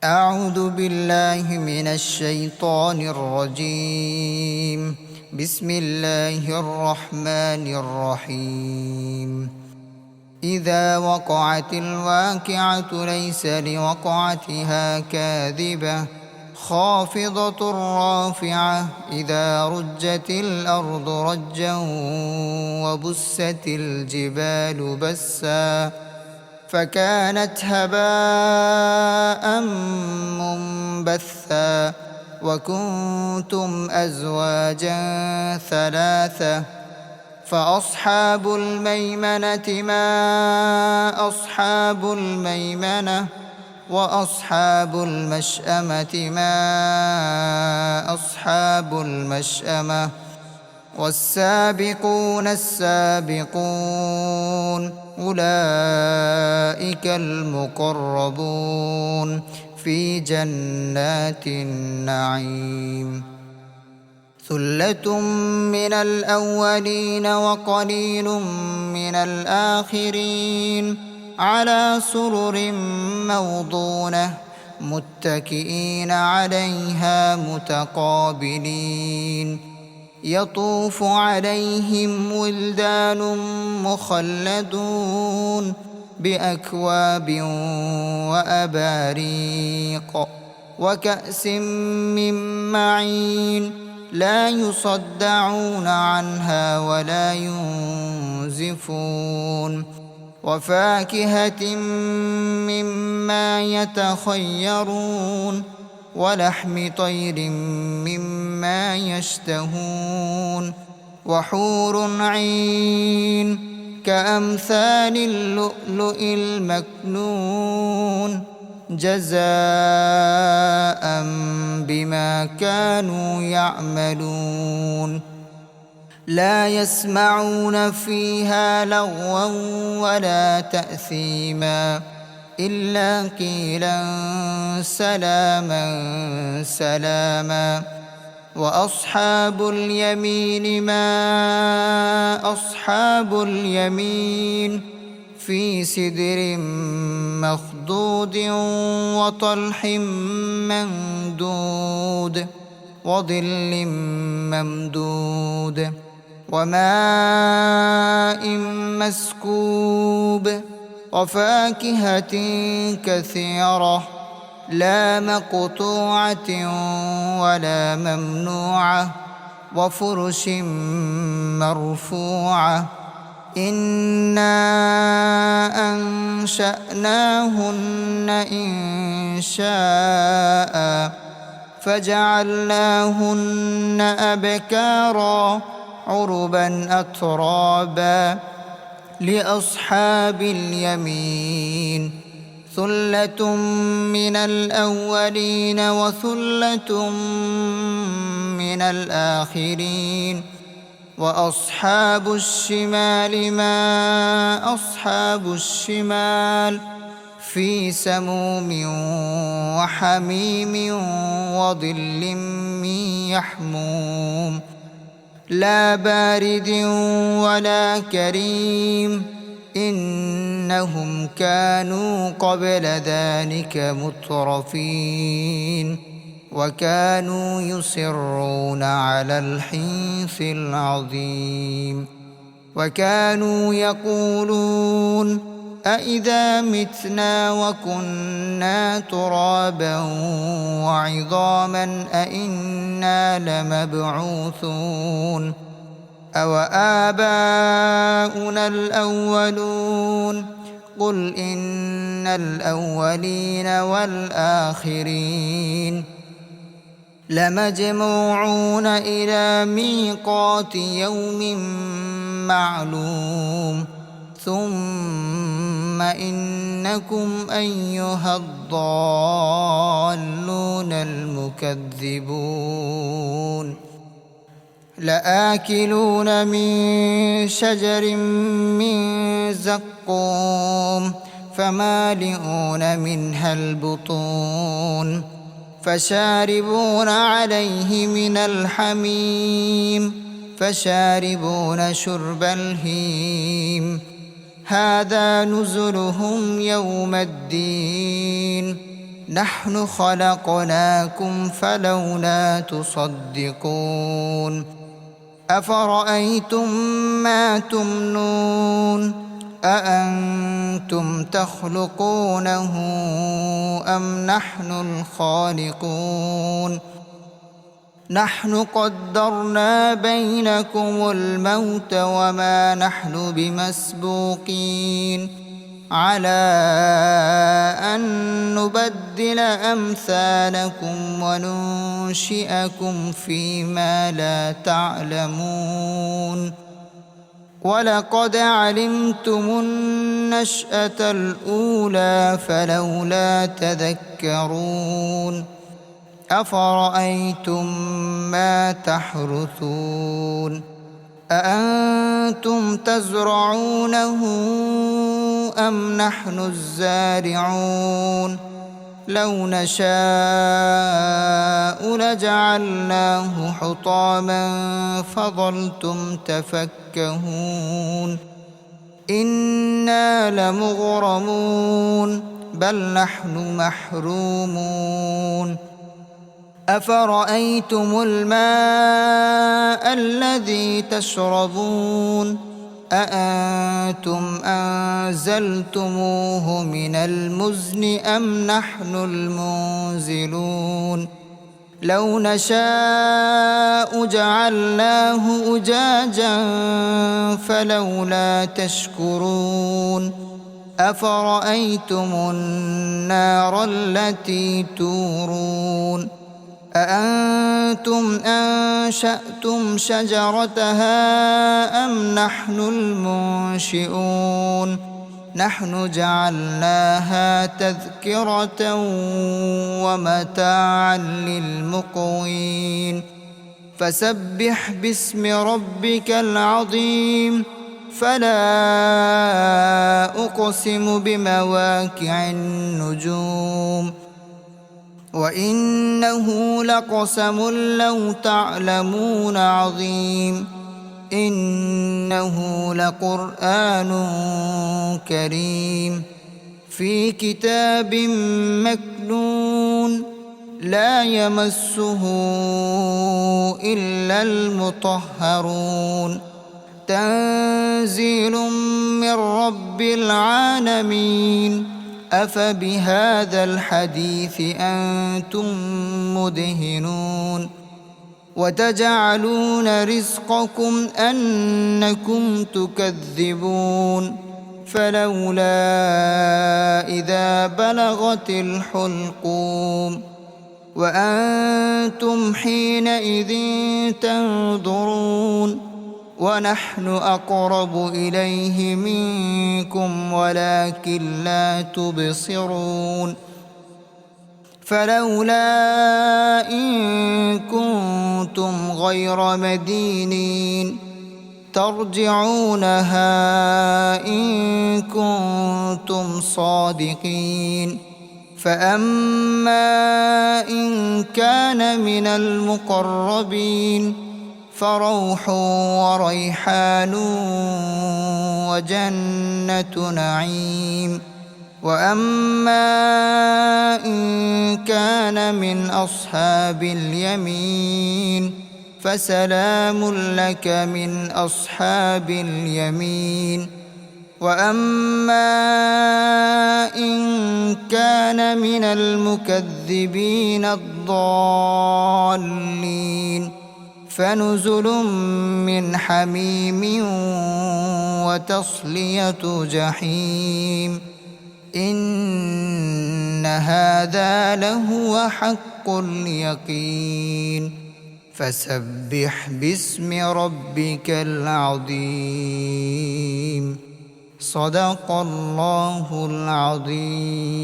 أعوذ بالله من الشيطان الرجيم. بسم الله الرحمن الرحيم. إذا وقعت الواقعة ليس لوقعتها كاذبة خافضة رافعة إذا رجت الأرض رجا وبست الجبال بسا فكانت هباء منبثا وكنتم أزواجا ثلاثة فأصحاب الميمنة ما أصحاب الميمنة وأصحاب المشأمة ما أصحاب المشأمة والسابقون السابقون أولئك المقربون في جنات النعيم. ثلة من الأولين وقليل من الآخرين على سرر موضونة متكئين عليها متقابلين يطوف عليهم ولدان مخلدون بأكواب وأباريق وكأس من معين لا يصدعون عنها ولا ينزفون وفاكهة مما يتخيرون ولحم طير مما يشتهون وحور عين كأمثال اللؤلؤ المكنون جزاء بما كانوا يعملون. لا يسمعون فيها لغوا ولا تأثيما إلا قيلا سلاما سلاما. وأصحاب اليمين ما أصحاب اليمين في سدر مخضود وطلح ممدود وظل ممدود وماء مسكوب وفاكهة كثيرة لا مقطوعة ولا ممنوعة وفرش مرفوعة إنا أنشأناهن إنشاء فجعلناهن أبكارا عربا أترابا لأصحاب اليمين ثلة من الأولين وثلة من الآخرين. وأصحاب الشمال ما أصحاب الشمال في سموم وحميم وظل من يحموم لا بارد ولا كريم إنهم كانوا قبل ذلك مترفين وكانوا يصرون على الحنث العظيم وكانوا يقولون أإذا متنا وكنا ترابا وعظاما أإنا لمبعوثون أوآباؤنا الأولون قل إن الأولين والآخرين لمجموعون إلى ميقات يوم معلوم ثم إنكم أيها الضالون المكذبون لآكلون من شجر من زقوم فمالئون منها البطون فشاربون عليه من الحميم فشاربون شرب الهيم هذا نزلهم يوم الدين نحن خلقناكم فلولا تصدقون أفرأيتم ما تمنون أأنتم تخلقونه أم نحن الخالقون نحن قدرنا بينكم الموت وما نحن بمسبوقين على أن نبدل أمثالكم وننشئكم فيما لا تعلمون ولقد علمتم النشأة الأولى فلولا تذكرون أفرأيتم ما تحرثون أأنتم تزرعونه أم نحن الزارعون لو نشاء لجعلناه حطاما فظلتم تفكهون إنا لمغرمون بل نحن محرومون أفرأيتم الماء الذي تشربون أأنتم أنزلتموه من المزن أم نحن المنزلون لو نشاء جعلناه أجاجا فلولا تشكرون أفرأيتم النار التي تورون أأنتم أنشأتم شجرتها أم نحن المنشئون نحن جعلناها تذكرة ومتاعا للمقوين فسبح باسم ربك العظيم فلا أقسم بمواقع النجوم وإنه لقسم لو تعلمون عظيم إنه لقرآن كريم في كتاب مكنون لا يمسه إلا المطهرون تنزيل من رب العالمين أفبهذا الحديث أنتم مدهنون وتجعلون رزقكم أنكم تكذبون فلولا إذا بلغت الحلقوم وأنتم حينئذ تنظرون ونحن أقرب إليه منكم ولكن لا تبصرون فلولا إن كنتم غير مدينين ترجعونها إن كنتم صادقين فأما إن كان من المقربين فروح وريحان وجنة نعيم وأما إن كان من أصحاب اليمين فسلام لك من أصحاب اليمين وأما إن كان من المكذبين الضالين فنزل من حميم وتصلية جحيم إن هذا لهو حق اليقين فسبح باسم ربك العظيم صدق الله العظيم.